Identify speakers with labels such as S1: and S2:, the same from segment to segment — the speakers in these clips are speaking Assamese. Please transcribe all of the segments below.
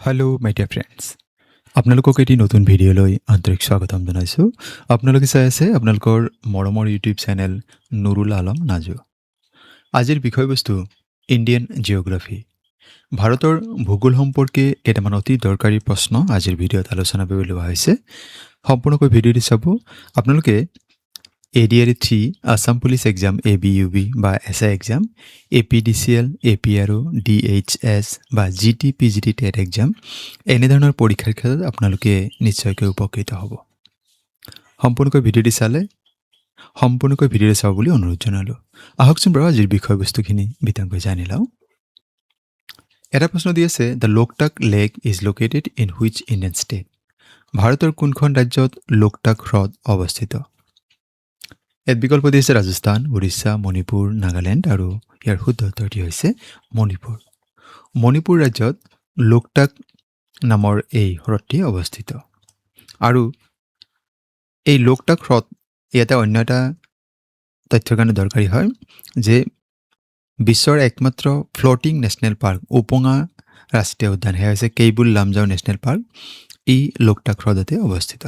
S1: হেল্ল' মাই ডিয়াৰ ফ্ৰেণ্ডছ, আপোনালোকক এটি নতুন ভিডিঅ'লৈ আন্তৰিক স্বাগতম জনাইছোঁ। আপোনালোকে চাই আছে আপোনালোকৰ মৰমৰ ইউটিউব চেনেল নুৰুল আলম নাজু। আজিৰ বিষয়বস্তু ইণ্ডিয়ান জিঅ'গ্ৰাফী। ভাৰতৰ ভূগোল সম্পৰ্কে কেইটামান অতি দৰকাৰী প্ৰশ্ন আজিৰ ভিডিঅ'ত আলোচনা কৰিবলৈ লোৱা হৈছে। সম্পূৰ্ণকৈ ভিডিঅ'টি চাব। আপোনালোকে ADRE 3 Assam police exam ABUB বা SI exam, APDCL, APRO, DHS বা GT/PGT টেট এক্সাম এনেধৰণৰ পৰীক্ষাৰ ক্ষেত্ৰত আপোনালোকে নিশ্চয়কৈ উপকৃত হ'ব। সম্পূৰ্ণকৈ ভিডিঅ'টি চাব বুলি অনুৰোধ জনালোঁ। আহকচোন বাৰু আজিৰ বিষয়বস্তুখিনি বিতংকৈ জানি লওঁ। এটা প্ৰশ্ন দি আছে, the Loktak lake is located in which Indian state? ভাৰতৰ কোনখন ৰাজ্যত লোকটাক হ্ৰদ অৱস্থিত? ইয়াত বিকল্প দি আছে ৰাজস্থান, উৰিষ্যা, মণিপুৰ, নাগালেণ্ড আৰু ইয়াৰ শুদ্ধ উত্তৰটি হৈছে মণিপুৰ। মণিপুৰ ৰাজ্যত লোকটাক নামৰ এই হ্ৰদটি অৱস্থিত। আৰু এই লোকটাক হ্ৰদ ইয়াতে অন্য এটা তথ্যৰ কাৰণে দৰকাৰী হয় যে বিশ্বৰ একমাত্ৰ ফ্লটিং নেশ্যনেল পাৰ্ক ওপঙা ৰাষ্ট্ৰীয় উদ্যান সেয়া হৈছে কেইবুল লামজাও নেশ্যনেল পাৰ্ক। ই লোকটাক হ্ৰদতে অৱস্থিত।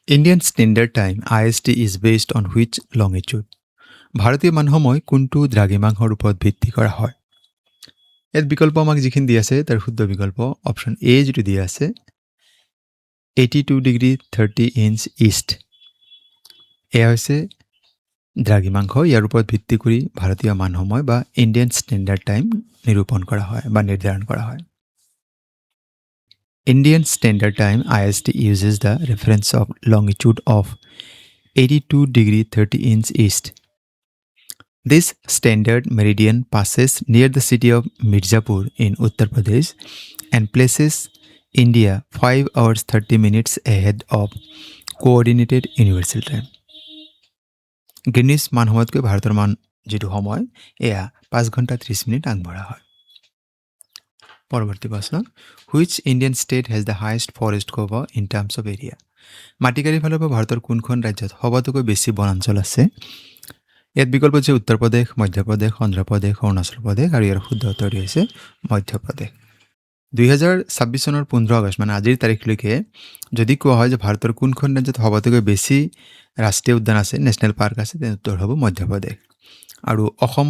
S1: Indian standard time IST is based on which longitude? ভাৰতীয় মান সময় কোনটো দ্ৰাঘিমাংশৰ ওপৰত ভিত্তি কৰা হয়? ইয়াত বিকল্প আমাক যিখিনি দি আছে তাৰ শুদ্ধ বিকল্প অপশ্যন এ যিটো দিয়া আছে 82 ডিগ্ৰী 30 ইঞ্চ ইষ্ট, এয়া হৈছে দ্ৰাঘিমাংশ। ইয়াৰ ওপৰত ভিত্তি কৰি ভাৰতীয় মান সময় বা ইণ্ডিয়ান ষ্টেণ্ডাৰ্ড টাইম নিৰূপণ কৰা হয় বা নিৰ্ধাৰণ কৰা হয়। Indian Standard Time IST uses the reference of longitude of 82 degree 30 inch east. This standard meridian passes near the city of Mirzapur in Uttar Pradesh and places India 5 hours 30 minutes ahead of coordinated universal time. গ্ৰীনিছ মান সময়তকৈ ভাৰতৰ মান যিটো সময় এয়া 5 ঘণ্টা 30 মিনিট আগবঢ়া হয়। পৰৱৰ্তী প্ৰশ্ন, which Indian state has the highest forest cover in terms of area? মাটিকাৰীৰ ফালৰ পৰা ভাৰতৰ কোনখন ৰাজ্যত সবাতোকৈ বেছি বনাঞ্চল আছে? ইয়াত বিকল্প হৈছে উত্তৰ প্ৰদেশ, মধ্যপ্ৰদেশ, অন্ধ্ৰপ্ৰদেশ, অৰুণাচল প্ৰদেশ আৰু ইয়াৰ শুদ্ধ উত্তৰটি হৈছে মধ্যপ্ৰদেশ। 2026 চনৰ 15 আগষ্ট মানে আজিৰ তাৰিখলৈকে যদি কোৱা হয় যে ভাৰতৰ কোনখন ৰাজ্যত সবাতোকৈ বেছি ৰাষ্ট্ৰীয় উদ্যান আছে, নেশ্যনেল পাৰ্ক আছে, তেনে উত্তৰ হ'ব মধ্যপ্ৰদেশ। আৰু অসম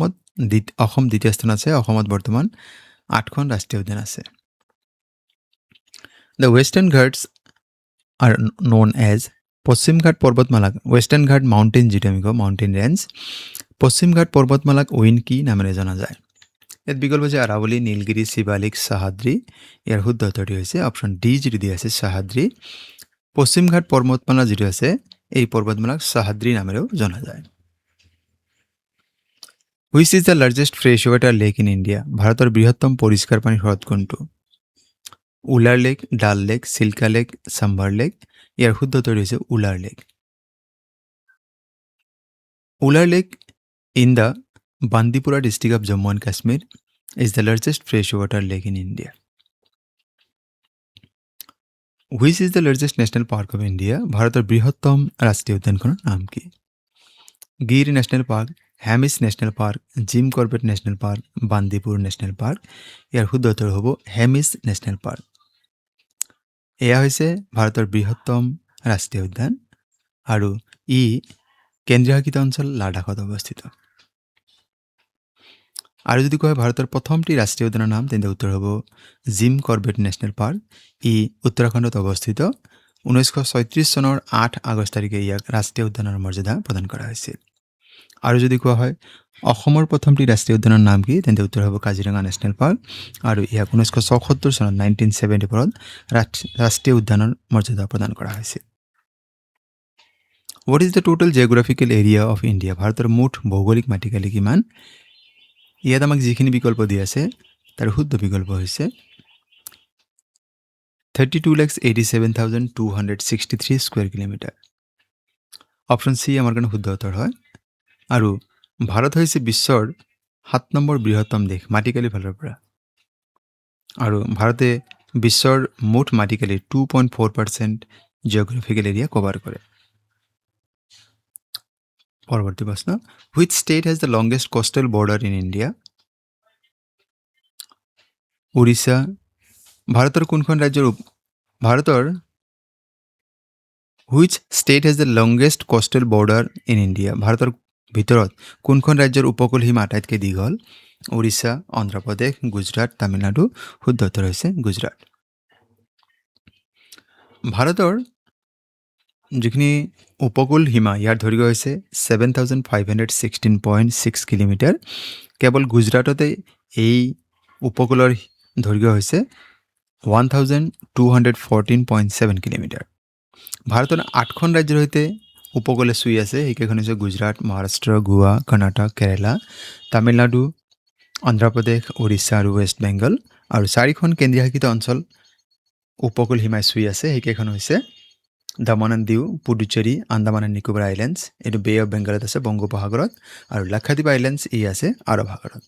S1: দ্বিতীয় স্থান আছে। অসমত বৰ্তমান 8খন ৰাষ্ট্ৰীয় উদ্যান আছে। The Western Ghats are known as পশ্চিম ঘাট পৰ্বতমালাক, ৱেষ্টাৰ্ণ ঘাট মাউণ্টেইন যিটো আমি কওঁ মাউণ্টেইন ৰেঞ্জ, পশ্চিম ঘাট পৰ্বতমালাক অইন কি নামেৰে জনা যায়? ইয়াত বিকল্প হৈছে আৰাৱলী, নীলগিৰি, শিৱালিক, সাহাদ্ৰী। ইয়াৰ শুদ্ধ উত্তৰটি হৈছে অপশ্যন ডি যিটো দিয়া আছে সাহাদ্ৰী। পশ্চিম ঘাট পৰ্বতমালা যিটো আছে এই পৰ্বতমালাক সাহাদ্ৰী নামেৰেও জনা যায়। Which is the largest fresh water lake in India? ভাৰতৰ বৃহত্তম পৰিষ্কাৰ পানীৰ হ্ৰদ কোনটো? Wular lake, Dal lake, Chilka lake, Sambhar lake. ইয়াৰ শুদ্ধ উত্তৰ হৈছে Wular lake. Wular lake in the Bandipora district of Jammu and Kashmir is the largest fresh water lake in India. Which is the largest national park of India? ভাৰতৰ বৃহত্তম ৰাষ্ট্ৰীয় উদ্যানখনৰ নাম কি? Gir national park, Hemis national park, Jim Corbett national park, Bandipur national park. ইয়াৰ শুদ্ধ উত্তৰ হ'ব হেমিছ নেশ্যনেল পাৰ্ক। এয়া হৈছে ভাৰতৰ বৃহত্তম ৰাষ্ট্ৰীয় উদ্যান আৰু ই কেন্দ্ৰীয় শাসিত অঞ্চল লাডাখত অৱস্থিত। আৰু যদি কয় ভাৰতৰ প্ৰথমটি ৰাষ্ট্ৰীয় উদ্যানৰ নাম তেন্তে উত্তৰ হ'ব জিম কৰ্বেট নেশ্যনেল পাৰ্ক। ই উত্তৰাখণ্ডত অৱস্থিত। 1936 চনৰ 8 আগষ্ট তাৰিখে ইয়াক ৰাষ্ট্ৰীয় উদ্যানৰ মৰ্যাদা প্ৰদান কৰা হৈছিল। আৰু যদি কোৱা হয় অসমৰ প্ৰথমটি ৰাষ্ট্ৰীয় উদ্যানৰ নাম কি তেন্তে উত্তৰ হ'ব কাজিৰঙা নেশ্যনেল পাৰ্ক আৰু ইয়াক 1974 চনত 1974 ৰাষ্ট্ৰীয় উদ্যানৰ মৰ্যাদা প্ৰদান কৰা হৈছিল। What is the total geographical area of India? ভাৰতৰ মুঠ ভৌগোলিক মাটিকালি কিমান? ইয়াত আমাক যিখিনি বিকল্প দি আছে তাৰ শুদ্ধ বিকল্প হৈছে 32,87,263 স্কুৱেৰ কিলোমিটাৰ। অপশ্যন চি আমাৰ কাৰণে শুদ্ধ উত্তৰ হয়। আৰু ভাৰত হৈছে বিশ্বৰ 7 নম্বৰ বৃহত্তম দেশ মাটিকালিৰ ফালৰ পৰা। আৰু ভাৰতে বিশ্বৰ মুঠ মাটিকালিৰ 2.4% জিঅ'গ্ৰাফিকেল এৰিয়া কভাৰ কৰে। পৰৱৰ্তী প্ৰশ্ন, which state has the longest coastal border in India? Orissa ভাৰতৰ কোনখন ৰাজ্যৰ ভাৰতৰ which state has the longest coastal border in India ভাৰতৰ ভিতৰত কোনখন ৰাজ্যৰ উপকূল সীমা আটাইতকৈ দীঘল উৰিষ্যা অন্ধ্ৰপ্ৰদেশ গুজৰাট তামিলনাডু শুদ্ধ উত্তৰ হৈছে গুজৰাট ভাৰতৰ যিখিনি উপকূল সীমা ইয়াৰ দৈৰ্ঘ্য হৈছে 7,516.6 কিলোমিটাৰ কেৱল গুজৰাটতে এই উপকূলৰ দৈৰ্ঘ্য হৈছে 1,214.7 কিলোমিটাৰ ভাৰতৰ 8খন ৰাজ্যৰ সৈতে উপকূলে চুই আছে সেইকেইখন হৈছে গুজৰাট মহাৰাষ্ট্ৰ গোৱা কৰ্ণাটক কেৰালা তামিলনাডু অন্ধ্ৰপ্ৰদেশ উৰিষ্যা আৰু ৱেষ্ট বেংগল আৰু 4খন কেন্দ্ৰীয় শাসিত অঞ্চল উপকূল সীমাই চুই আছে সেইকেইখন হৈছে Daman and Diu Puducherry Andaman and Nicobar islands এইটো বে অফ বেংগলত আছে বংগোপসাগৰত আৰু লাক্ষাদ্বীপ আইলেণ্ডছ ই আছে আৰৱ সাগৰত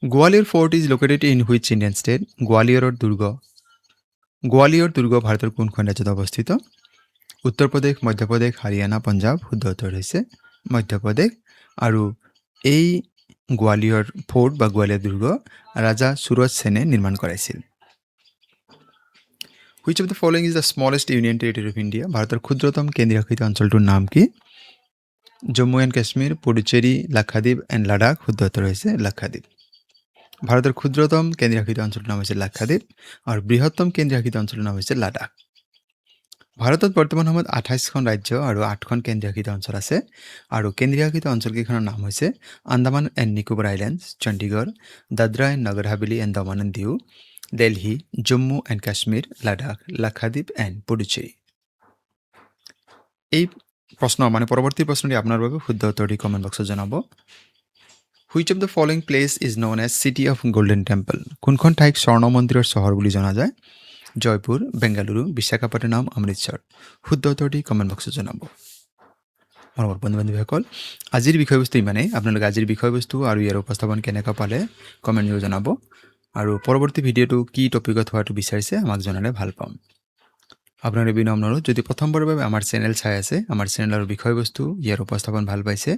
S1: Gwalior fort is located in which Indian state Gwalior দুৰ্গ ভাৰতৰ কোনখন ৰাজ্যত অৱস্থিত উত্তৰ প্ৰদেশ মধ্যপ্ৰদেশ হাৰিয়ানা পঞ্জাৱ শুদ্ধ উত্তৰ হৈছে মধ্যপ্ৰদেশ আৰু এই গোৱালিয়ৰ ফৰ্ট বা গোৱালিয়ৰ দুৰ্গ ৰাজা সুৰজ সেনে নিৰ্মাণ কৰাইছিল which of the following is the smallest union territory of India ভাৰতৰ ক্ষুদ্ৰতম কেন্দ্ৰীয় শাসিত অঞ্চলটোৰ নাম কি জম্মু এণ্ড কাশ্মীৰ পুডুচেৰী লাক্ষাদ্বীপ এণ্ড লাডাখ শুদ্ধ উত্তৰ হৈছে লাক্ষাদ্বীপ ভাৰতৰ ক্ষুদ্ৰতম কেন্দ্ৰীয় শাসিত অঞ্চলটোৰ নাম হৈছে লাক্ষাদ্বীপ আৰু বৃহত্তম কেন্দ্ৰীয় শাসিত অঞ্চলৰ নাম হৈছে লাডাখ ভাৰতত বৰ্তমান সময়ত 28খন ৰাজ্য আৰু 8খন কেন্দ্ৰীয় শাসিত অঞ্চল আছে আৰু কেন্দ্ৰীয় শাসিত অঞ্চলকেইখনৰ নাম হৈছে Andaman and Nicobar islands Chandigarh Dadra and Nagar Haveli and Daman and Diu Delhi Jammu and Kashmir Ladakh Lakshadweep and Puducherry এই প্ৰশ্ন পৰৱৰ্তী প্ৰশ্নটি আপোনাৰ বাবে শুদ্ধ উত্তৰ দি কমেণ্ট বক্সত জনাব which of the following place is known as city of golden temple কোনখন ঠাইক স্বৰ্ণ মন্দিৰৰ চহৰ বুলি জনা যায় জয়পুৰ বেংগালুৰু বিশাখাপট্টনম অমৃতসৰ শুদ্ধ উত্তৰ দি কমেণ্ট বক্সত জনাব মোৰ বন্ধু বান্ধৱীসকল আজিৰ বিষয়বস্তু ইমানেই আপোনালোকে আজিৰ বিষয়বস্তু আৰু ইয়াৰ উপস্থাপন কেনেকুৱা পালে কমেণ্ট কৰি জনাব আৰু পৰৱৰ্তী ভিডিঅ'টো কি টপিকত হোৱাটো বিচাৰিছে আমাক জনালে ভাল পাম আপোনাৰ বিনম্ৰ অনুৰোধ যদি প্ৰথমবাৰৰ বাবে আমাৰ চেনেল চাই আছে আমাৰ চেনেলৰ বিষয়বস্তু ইয়াৰ উপস্থাপন ভাল পাইছে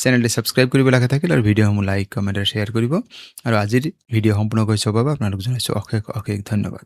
S1: চেনেলটি ছাবস্ক্ৰাইব কৰিব লগা থাকিল আৰু ভিডিঅ'সমূহ লাইক কমেণ্ট আৰু শ্বেয়াৰ কৰিব আৰু আজিৰ ভিডিঅ' সম্পূৰ্ণ কৰি চোৱাৰ বাবে আপোনালোক জনাইছোঁ অশেষ ধন্যবাদ